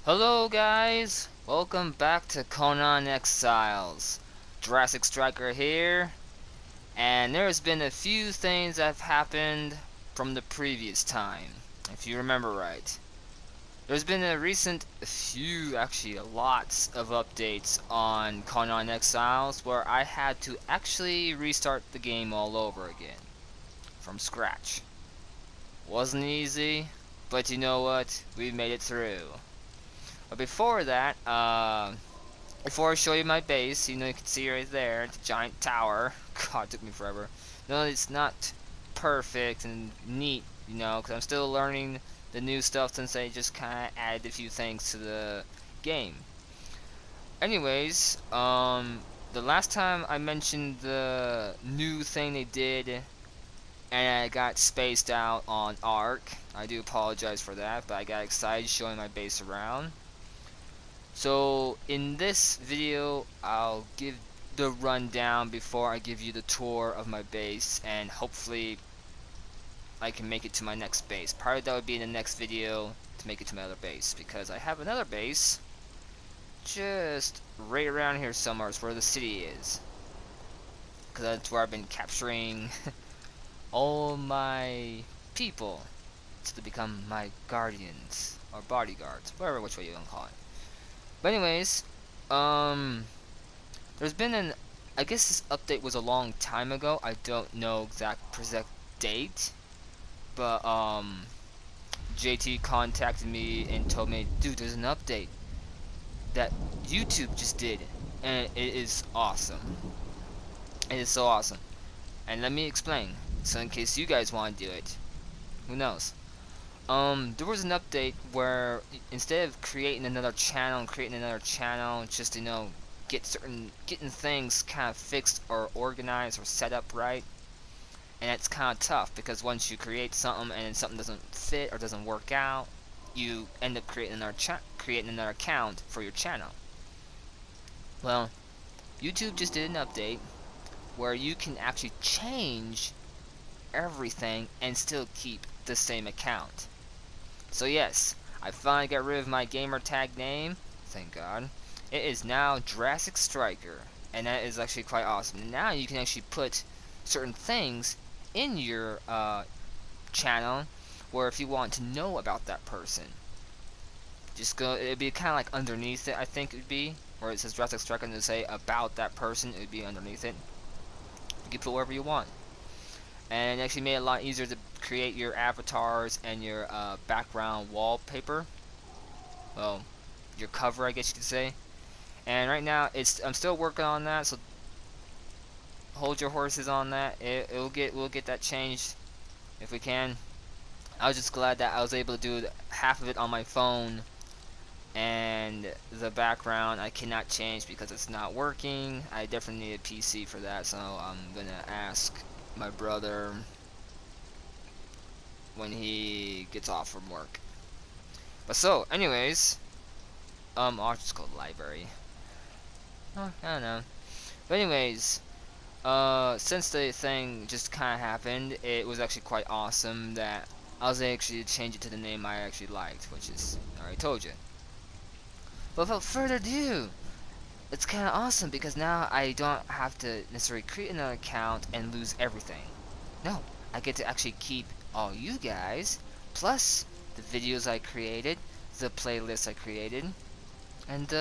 Hello guys, welcome back to Conan Exiles. Jurassic Striker here, and there's been a few things that have happened from the previous time, if you remember right. There's been actually lots of updates on Conan Exiles where I had to actually restart the game all over again, from scratch. Wasn't easy, but you know what, we made it through. But before I show you my base, you can see right there, the giant tower. God, it took me forever. No, it's not perfect and neat, because I'm still learning the new stuff since I just kind of added a few things to the game. Anyways, the last time I mentioned the new thing they did, and I got spaced out on Ark. I do apologize for that, but I got excited showing my base around. So in this video, I'll give the rundown before I give you the tour of my base, and hopefully I can make it to my next base. Probably that would be in the next video to make it to my other base, because I have another base just right around here somewhere. It's where the city is, because that's where I've been capturing all my people to become my guardians or bodyguards, whatever which way you want to call it. But anyways, um, there's been I guess this update was a long time ago. I don't know exact date, but JT contacted me and told me, dude, there's an update that YouTube just did, and it is awesome. It is so awesome. And let me explain, so in case you guys want to do it, who knows? There was an update where instead of creating another channel and creating another channel, just getting things kind of fixed or organized or set up right, and it's kind of tough because once you create something and then something doesn't fit or doesn't work out, you end up creating another account for your channel. Well, YouTube just did an update where you can actually change everything and still keep the same account. So yes, I finally got rid of my gamer tag name, thank God. It is now Jurassic Striker, and that is actually quite awesome. Now you can actually put certain things in your channel, where if you want to know about that person, just go, it'd be kind of like underneath it, I think it would be, where it says Jurassic Striker and to say about that person, it would be underneath it. You can put wherever you want. And it actually made it a lot easier to create your avatars and your background wallpaper. Well, your cover, I guess you could say. And right now, I'm still working on that, so hold your horses on that. We'll get that changed if we can. I was just glad that I was able to do half of it on my phone, and the background I cannot change because it's not working. I definitely need a PC for that, so I'm gonna ask my brother when he gets off from work. But so, anyways, I'll just go to the library. Oh, I don't know. But anyways, since the thing just kind of happened, it was actually quite awesome that I was actually to change it to the name I actually liked, which is, I already told you. But without further ado, it's kind of awesome because now I don't have to necessarily create another account and lose everything. No, I get to actually keep all you guys, plus the videos I created, the playlists I created, and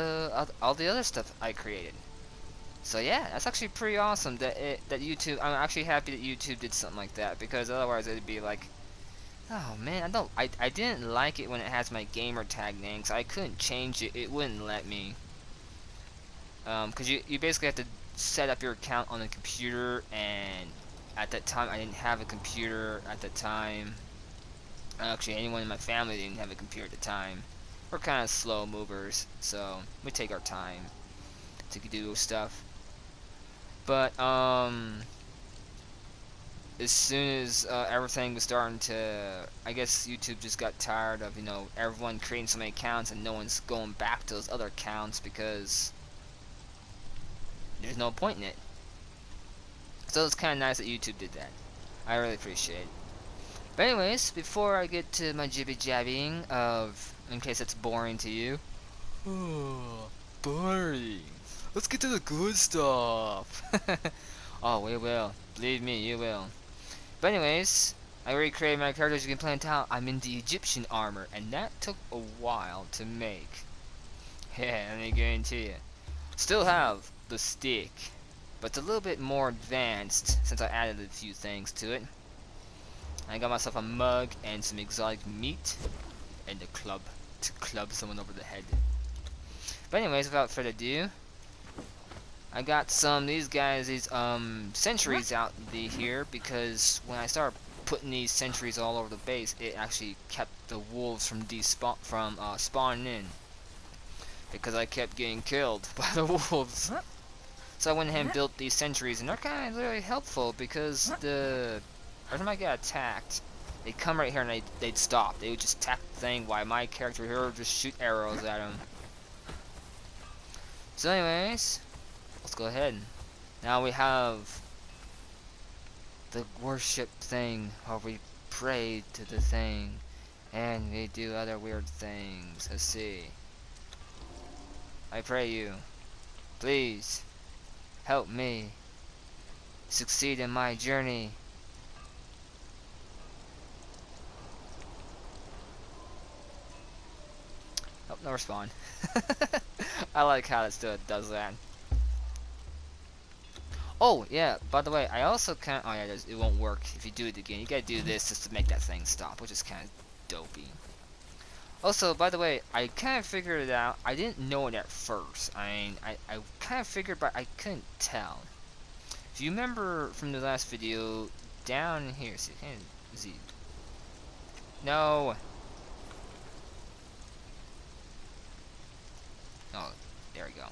all the other stuff I created. So yeah, that's actually pretty awesome that YouTube. I'm actually happy that YouTube did something like that, because otherwise it'd be like, oh man, I didn't like it when it has my gamer tag name, because I couldn't change it. It wouldn't let me. Because you basically have to set up your account on the computer, and at that time I didn't have a computer at the time. Actually, anyone in my family didn't have a computer at the time. We're kind of slow movers, so we take our time to do stuff. But as soon as everything was starting to, I guess YouTube just got tired of everyone creating so many accounts and no one's going back to those other accounts because there's no point in it. So it's kind of nice that YouTube did that. I really appreciate it. But anyways, before I get to my jibby-jabbying of in case it's boring to you. Oh, boring. Let's get to the good stuff. Oh, we will. Believe me, you will. But anyways, I already created my character. As you can plan out, I'm in the Egyptian armor, and that took a while to make. Yeah, let me guarantee you. Still have the stick, but it's a little bit more advanced since I added a few things to it. I got myself a mug and some exotic meat, and a club to club someone over the head. But anyways, without further ado, I got these sentries out here because when I started putting these sentries all over the base, it actually kept the wolves from spawning in because I kept getting killed by the wolves. So I went ahead and built these sentries, and they're kind of really helpful because every time I get attacked, they'd come right here and they'd stop. They would just attack the thing while my character here would just shoot arrows at them. So anyways, let's go ahead. Now we have the worship thing, where we pray to the thing, and we do other weird things. Let's see. I pray you, please, help me succeed in my journey. Oh, no respawn. I like how it still does that. Oh, yeah, by the way, I also can't... Oh, yeah, it won't work if you do it again. You gotta do this just to make that thing stop, which is kind of dopey. Also, by the way, I kind of figured it out. I didn't know it at first. I mean, I kind of figured, but I couldn't tell. If you remember from the last video, down here... See, no! Oh, there we go.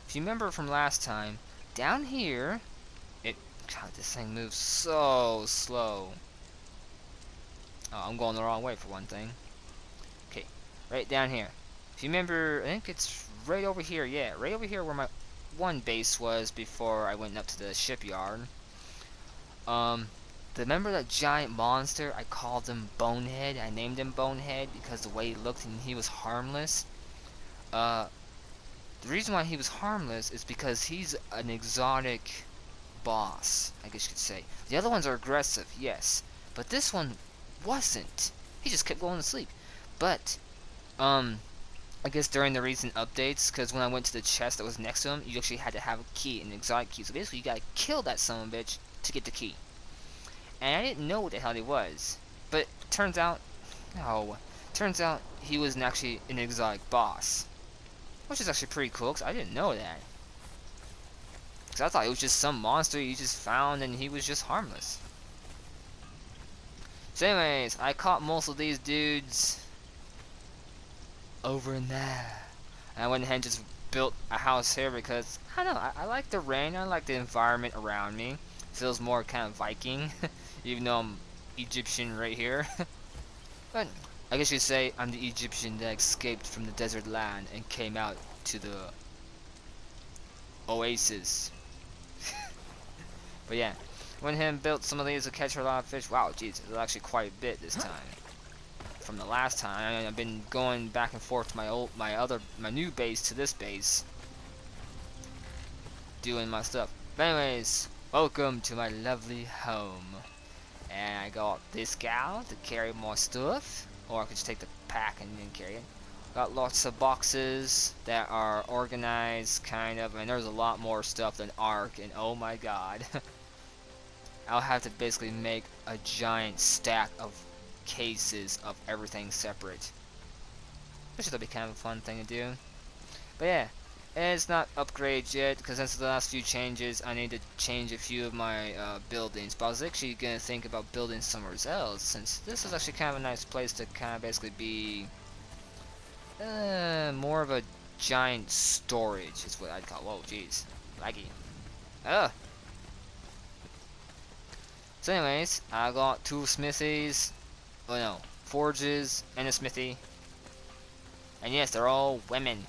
If you remember from last time, down here, God, this thing moves so slow. Oh, I'm going the wrong way for one thing. Okay, right down here. If you remember, I think it's right over here. Yeah, right over here where my one base was before I went up to the shipyard. Remember that giant monster? I called him Bonehead. I named him Bonehead because the way he looked and he was harmless. The reason why he was harmless is because he's an exotic boss, I guess you could say. The other ones are aggressive, yes, but this one wasn't. He just kept going to sleep. But, I guess during the recent updates, because when I went to the chest that was next to him, you actually had to have a key, an exotic key. So basically, you gotta kill that son of a bitch to get the key. And I didn't know what the hell he was. But turns out he was actually an exotic boss. Which is actually pretty cool, because I didn't know that. Because I thought it was just some monster you just found and he was just harmless. So anyways, I caught most of these dudes over in there. And I went ahead and just built a house here because, I don't know, I like the rain, I like the environment around me. It feels more kind of Viking, even though I'm Egyptian right here. But I guess you'd say I'm the Egyptian that escaped from the desert land and came out to the oasis. But yeah, went ahead and built some of these to catch a lot of fish. Wow, jeez, it's actually quite a bit this time. From the last time, I've been going back and forth to my new base to this base, doing my stuff. But anyways, welcome to my lovely home. And I got this gal to carry more stuff, or I could just take the pack and then carry it. Got lots of boxes that are organized, kind of, and there's a lot more stuff than Ark, and oh my god. I'll have to basically make a giant stack of cases of everything separate. Which will be kind of a fun thing to do. But yeah, it's not upgrades yet, because since the last few changes, I need to change a few of my buildings. But I was actually going to think about building somewhere else, since this is actually kind of a nice place to kind of basically be more of a giant storage, is what I'd call. Whoa, jeez. Laggy. Ugh. So anyways, I got 2 smithies, oh no, forges, and a smithy. And yes, they're all women.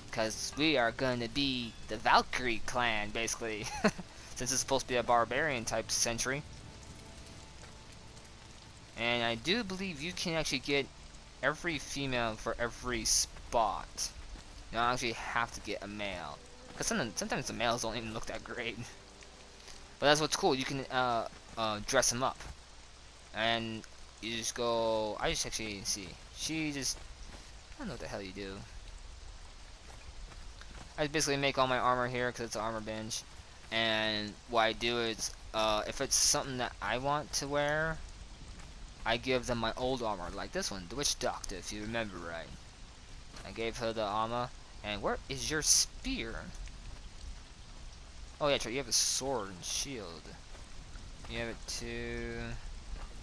Because we are going to be the Valkyrie clan, basically. Since it's supposed to be a barbarian type century. And I do believe you can actually get every female for every spot. You don't actually have to get a male. Because sometimes the males don't even look that great. But that's what's cool. You can dress them up. And you just go... I just actually see. She just... I don't know what the hell you do. I just basically make all my armor here because it's an armor bench. And what I do is... if it's something that I want to wear, I give them my old armor. Like this one. The Witch Doctor, if you remember right. I gave her the armor. And where is your spear? Oh yeah, that's right, you have a sword and shield. You have it too.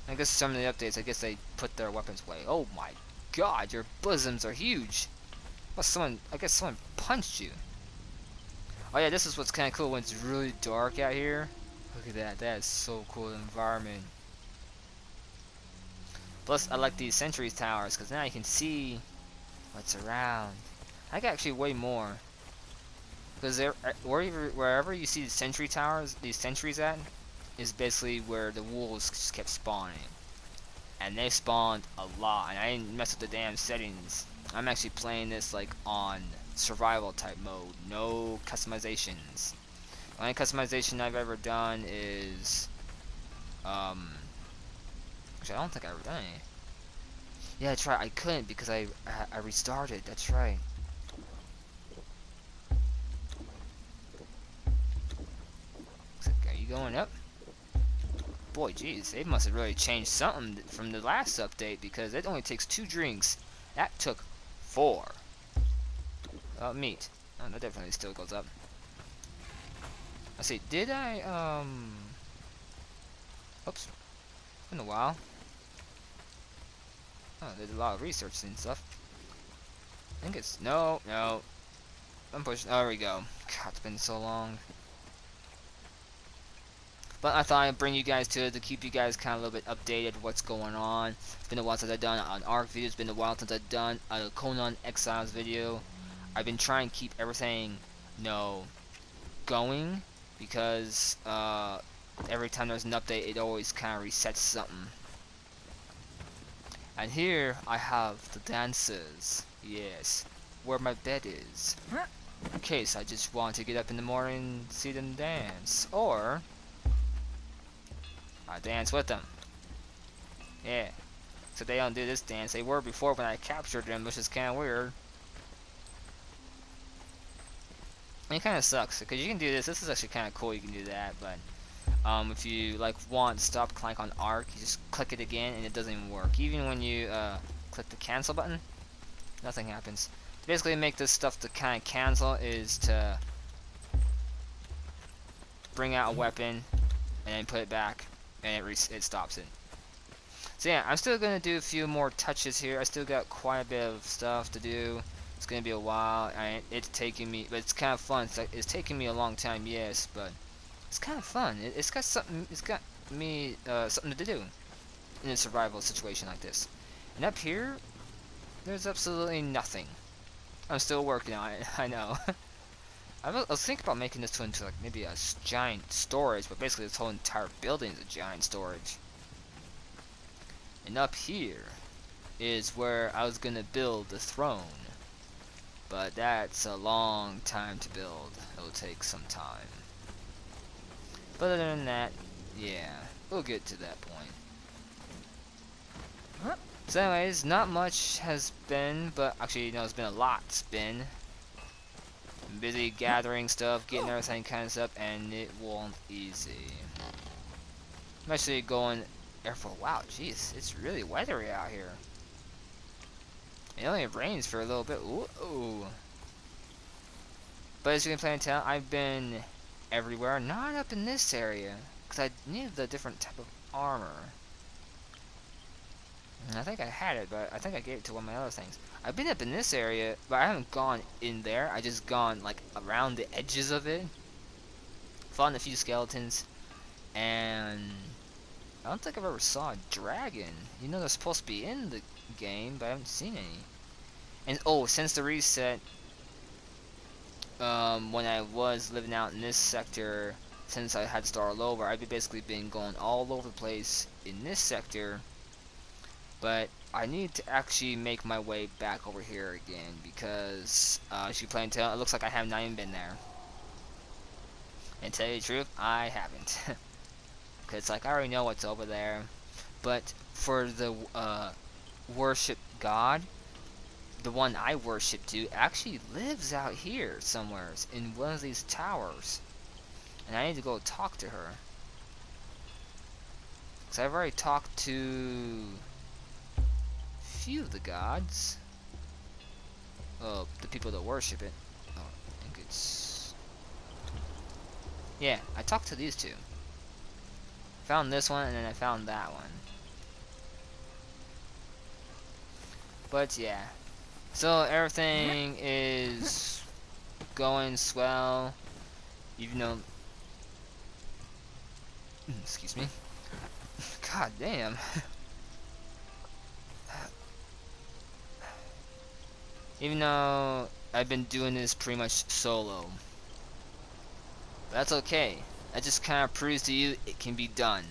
I guess some of the updates, I guess they put their weapons away. Oh my god, your bosoms are huge. Well, I guess someone punched you. Oh yeah, this is what's kind of cool when it's really dark out here. Look at that, that is so cool, the environment. Plus, I like these sentry towers, because now you can see what's around. I got actually way more. Because wherever you see the sentry towers, these sentries at, is basically where the wolves just kept spawning. And they spawned a lot, and I didn't mess with the damn settings. I'm actually playing this like on survival type mode, no customizations. The only customization I've ever done is, actually I don't think I've ever done any. Yeah, that's right, I couldn't because I restarted, that's right. Are you going up? Boy, jeez, they must have really changed something from the last update because it only takes 2 drinks. That took 4. Meat. Oh, that definitely still goes up. Let's see, did I, oops. It's been a while. Oh, there's a lot of research and stuff. I think it's, no. I'm pushing, there we go. God, it's been so long. But I thought I'd bring you guys to it to keep you guys kind of a little bit updated what's going on. It's been a while since I've done an ARC video. It's been a while since I've done a Conan Exiles video. I've been trying to keep everything, going because every time there's an update, it always kind of resets something. And here I have the dancers. Yes, where my bed is. In case I just want to get up in the morning and see them dance, or I dance with them. Yeah. So they don't do this dance. They were before when I captured them, which is kind of weird. It kind of sucks because you can do this. This is actually kind of cool. You can do that, but if you like want stop clank on ARC, you just click it again and it doesn't even work. Even when you click the cancel button, nothing happens. Basically, to make this stuff to kind of cancel is to bring out a weapon and then put it back. And it stops it. So yeah, I'm still gonna do a few more touches here. I still got quite a bit of stuff to do. It's gonna be a while. It's taking me, but it's kind of fun. It's taking me a long time, yes, but it's kind of fun. It's got something. It's got me something to do in a survival situation like this. And up here, there's absolutely nothing. I'm still working on it. I know. I was thinking about making this into like maybe a giant storage, but basically this whole entire building is a giant storage. And up here is where I was gonna build the throne, but that's a long time to build. It'll take some time. But other than that, yeah, we'll get to that point. So anyways, not much has been, but actually, it's been a lot's been. I'm busy gathering stuff, getting everything kind of stuff, and it won't easy. I'm actually going there for, wow, jeez, it's really weathery out here. It only rains for a little bit, ooh. But as you can plainly tell, I've been everywhere, not up in this area, because I needed a different type of armor. And I think I had it, but I think I gave it to one of my other things. I've been up in this area, but I haven't gone in there. I just gone like around the edges of it. Found a few skeletons, and I don't think I've ever saw a dragon. They're supposed to be in the game, but I haven't seen any. And oh, since the reset, when I was living out in this sector, since I had to start all over, I've basically been going all over the place in this sector. But I need to actually make my way back over here again because, as you plain tell, it looks like I have not even been there. And to tell you the truth, I haven't. Because, like, I already know what's over there. But for the worship god, the one I worship to actually lives out here somewhere in one of these towers. And I need to go talk to her. Because I've already talked to few of the gods. Oh, the people that worship it. Oh, I think it's... Yeah, I talked to these two. Found this one, and then I found that one. But, yeah. So, everything is going swell. Even though... Excuse me. God damn. Even though I've been doing this pretty much solo. But that's okay. That just kind of proves to you it can be done.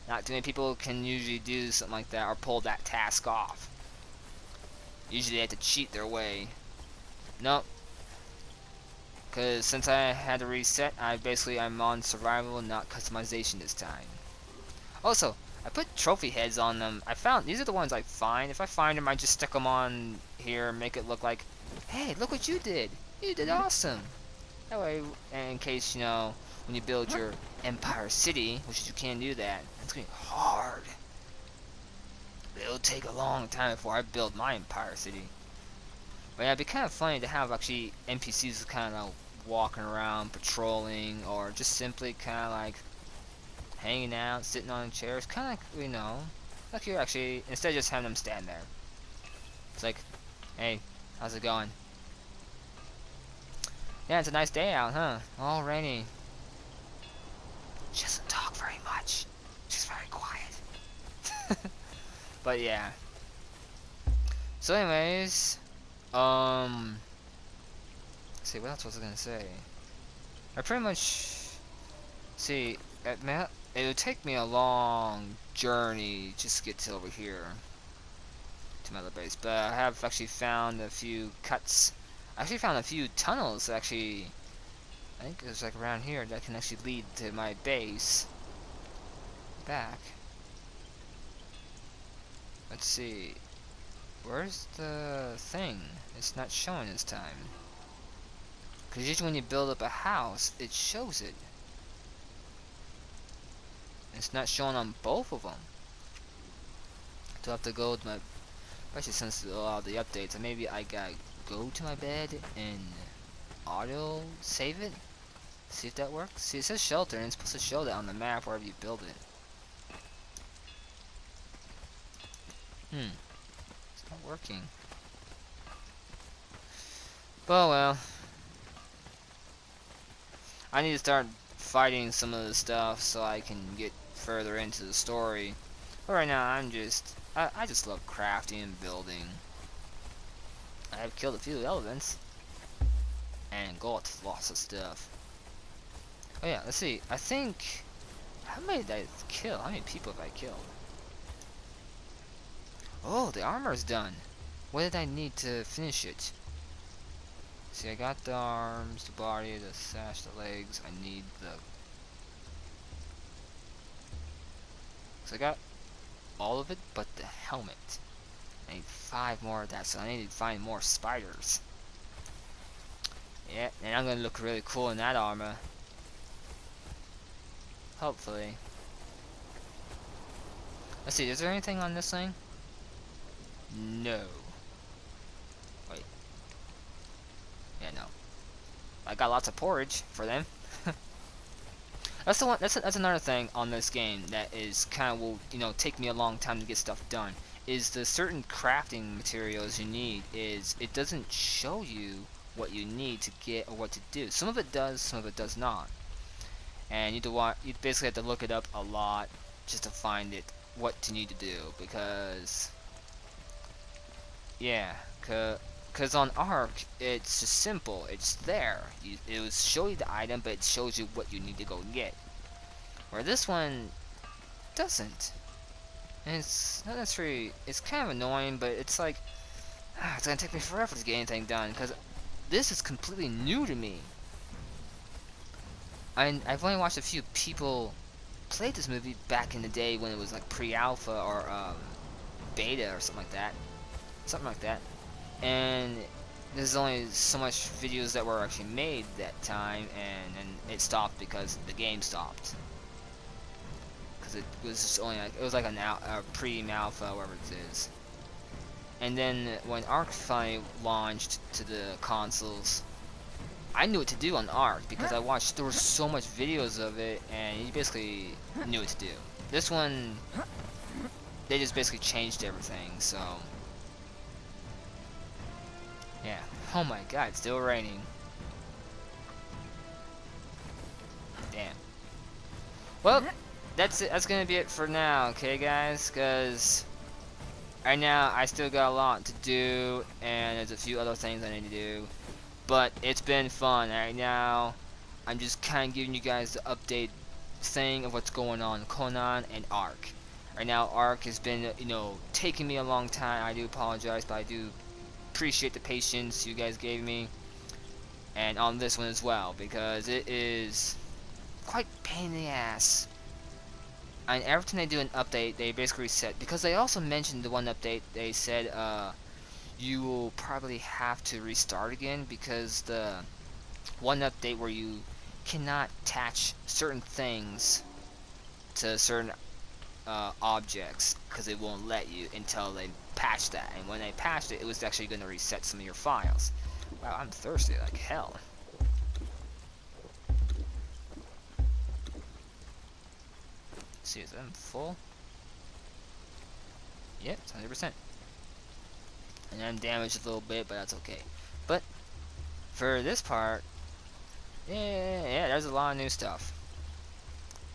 Not too many people can usually do something like that or pull that task off. Usually they have to cheat their way. Nope. Because since I had to reset, I'm on survival, not customization this time. Also, I put trophy heads on them. I found these are the ones I find. If I find them, I just stick them on here, make it look like, hey, look what you did. You did awesome. That way, in case, you know, when you build your Empire City, which you can do that, it's going to be hard. It'll take a long time before I build my Empire City. But yeah, it'd be kind of funny to have actually NPCs kind of walking around, patrolling, or just simply kind of like hanging out, sitting on chairs, kind of like, you know, like you're actually, instead of just having them stand there. It's like, hey, how's it going? Yeah, it's a nice day out, huh? All rainy. She doesn't talk very much. She's very quiet. But yeah. So anyways, let's see, what else was I gonna say? I pretty much, see, it would take me a long journey just to get to over here to my other base, but I have actually found a few cuts. I actually found a few tunnels actually. I think it was like around here that can actually lead to my base. Back. Let's see. Where's the thing? It's not showing this time. Because usually when you build up a house, it shows it. It's not showing on both of them. So I have to go to my... Especially since a lot of the updates, maybe I gotta go to my bed and auto save it? See if that works? See, it says shelter and it's supposed to show that on the map wherever you build it. It's not working. But well. I need to start fighting some of the stuff so I can get further into the story. But right now I just love crafting and building. I have killed a few elephants. And got lots of stuff. Oh yeah, let's see. I think... How many did I kill? How many people have I killed? Oh, the armor's done. What did I need to finish it? See, I got the arms, the body, the sash, the legs. I need the... So I got all of it but the helmet. I need 5 more of that, so I need to find more spiders. Yeah, and I'm gonna look really cool in that armor. Hopefully. Let's see, is there anything on this thing? No. Wait. Yeah, no. I got lots of porridge for them. That's the one. That's another thing on this game that is kind of will take me a long time to get stuff done. Is the certain crafting materials you need is it doesn't show you what you need to get or what to do. Some of it does, some of it does not. And you basically have to look it up a lot just to find it what you need to do because yeah, cause on Ark it's just simple. It's there. It will show you the item, but it shows you what you need to go get. Where this one doesn't. And it's not necessarily, it's kind of annoying, but it's like, it's gonna take me forever to get anything done, because this is completely new to me. I've only watched a few people play this movie back in the day when it was like pre-alpha or beta or something like that. Something like that. And there's only so much videos that were actually made that time, and it stopped because the game stopped. Because it was just only like, it was like a pre-alpha, whatever it is. And then when Arc finally launched to the consoles, I knew what to do on Arc because I watched, there were so much videos of it, and you basically knew what to do. This one, they just basically changed everything, so yeah. Oh my god, it's still raining. Damn. Well, that's it. That's gonna be it for now, okay, guys? Because right now I still got a lot to do, and there's a few other things I need to do. But it's been fun. Right now, I'm just kind of giving you guys the update thing of what's going on Conan and Arc. Right now, Arc has been, you know, taking me a long time. I do apologize, but I do appreciate the patience you guys gave me, and on this one as well, because it is quite pain in the ass. And every time they do an update, they basically reset, because they also mentioned the one update, they said you will probably have to restart again, because the one update where you cannot attach certain things to certain objects, because it won't let you until they patch that. And when they patched it, it was actually going to reset some of your files. Wow, I'm thirsty like hell. Let's see, is that full? Yep, it's 100%. And I'm damaged a little bit, but that's okay. But for this part, yeah, there's a lot of new stuff.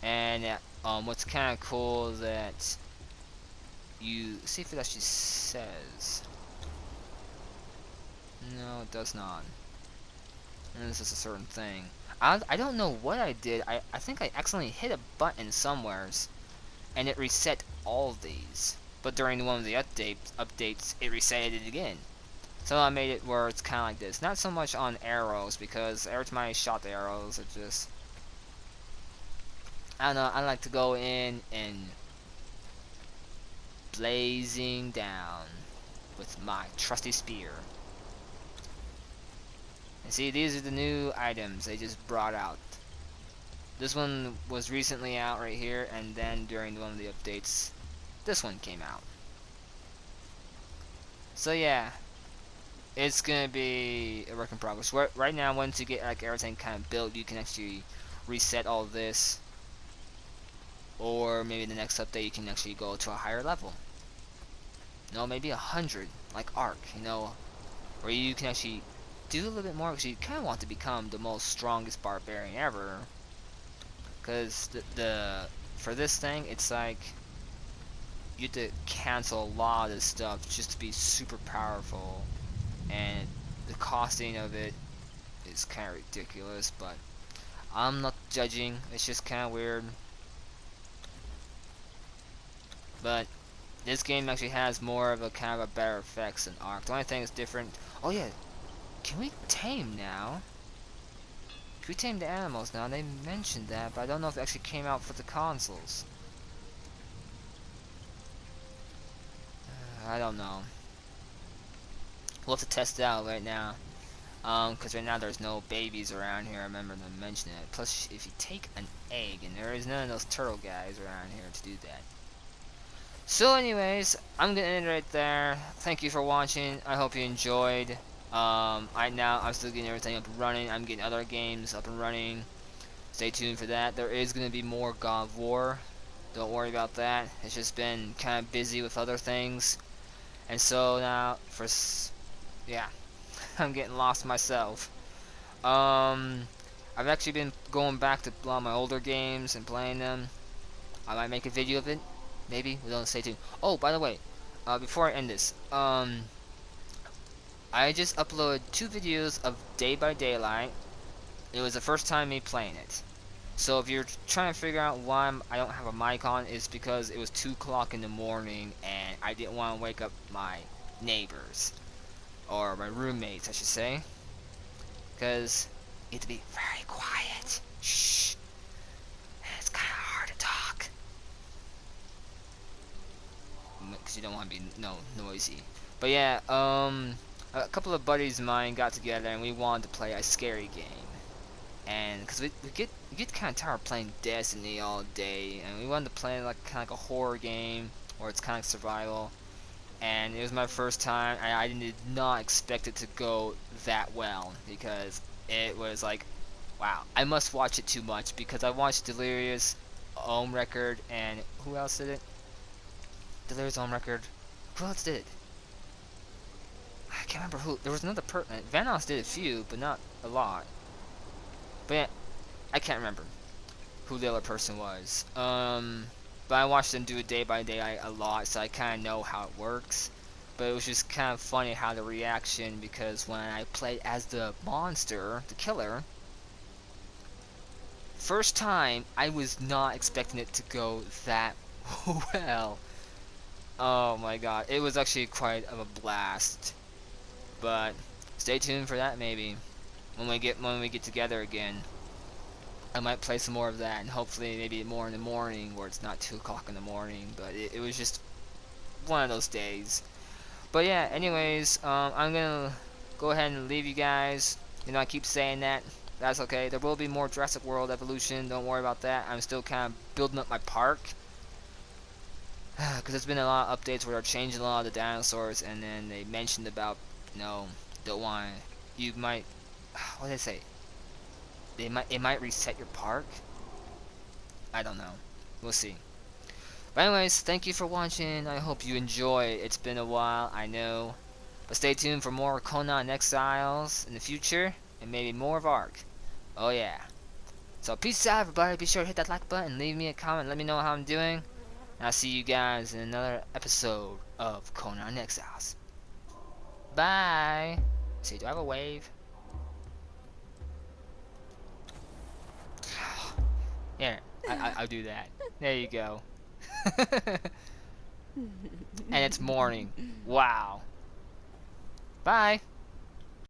And what's kind of cool that you see if it actually says. No, it does not. And this is a certain thing. I don't know what I did. I think I accidentally hit a button somewheres, and it reset all of these. But during one of the updates, it reset it again. So I made it where it's kind of like this. Not so much on arrows, because every time I shot the arrows, it just, I don't know, I like to go in and blazing down with my trusty spear. And see, these are the new items they just brought out. This one was recently out right here, and then during one of the updates, this one came out. So yeah, it's gonna be a work in progress. Right now, once you get like everything kind of built, you can actually reset all this, or maybe the next update you can actually go to a higher level. No, maybe 100, like Arc, you know, where you can actually do a little bit more, because you kind of want to become the most strongest barbarian ever. Because for this thing, it's like you have to cancel a lot of stuff just to be super powerful, and the costing of it is kind of ridiculous. But I'm not judging, it's just kind of weird. But this game actually has more of a kind of a better effects than Arc. The only thing that's different, oh yeah, can we tame now? Can we tame the animals now? They mentioned that, but I don't know if it actually came out for the consoles. I don't know. We'll have to test it out right now. Because right now there's no babies around here, I remember them mentioning it. Plus, if you take an egg, and there is none of those turtle guys around here to do that. So anyways, I'm gonna end it right there. Thank you for watching. I hope you enjoyed. Right now I'm still getting everything up and running. I'm getting other games up and running. Stay tuned for that. There is gonna be more God of War. Don't worry about that. It's just been kind of busy with other things. And so now, yeah, I'm getting lost myself. I've actually been going back to a lot of my older games and playing them. I might make a video of it. Maybe. We don't stay tuned. Oh, by the way, before I end this, I just uploaded 2 videos of Day by Daylight. It was the first time me playing it. So if you're trying to figure out why I don't have a mic on, it's because it was 2 o'clock in the morning and I didn't want to wake up my neighbors. Or my roommates, I should say. Because you have to be very quiet. Shh. And it's kind of hard to talk. Because you don't want to be noisy. But yeah, a couple of buddies of mine got together and we wanted to play a scary game. And because we get kind of tired of playing Destiny all day, and we wanted to play like kind of like a horror game, or it's kind of survival. And it was my first time, and I did not expect it to go that well, because it was like, wow, I must watch it too much, because I watched Delirious, Home Record, and who else did it? Delirious, Home Record. Who else did it? I can't remember who. There was another person. Vanoss did a few, but not a lot. But yeah, I can't remember who the other person was. But I watched them do it day by day a lot, so I kind of know how it works. But it was just kind of funny how the reaction, because when I played as the monster, the killer, first time, I was not expecting it to go that well. Oh my god, it was actually quite of a blast. But stay tuned for that maybe when we get together again. I might play some more of that, and hopefully maybe more in the morning where it's not 2 o'clock in the morning. But it was just one of those days. But yeah, anyways, I'm gonna go ahead and leave you guys. You know, I keep saying that. That's okay. There will be more Jurassic World Evolution. Don't worry about that. I'm still kind of building up my park. Because there's been a lot of updates where they're changing a lot of the dinosaurs. And then they mentioned about, don't want... You might... What did they say? It might reset your park? I don't know. We'll see. But anyways, thank you for watching. I hope you enjoy. It's been a while, I know. But stay tuned for more Conan Exiles in the future, and maybe more of Ark. Oh yeah. So peace out everybody. Be sure to hit that like button, leave me a comment, let me know how I'm doing. And I'll see you guys in another episode of Conan Exiles. Bye. Let's see, do I have a wave? Here, I'll do that. There you go. And it's morning. Wow. Bye.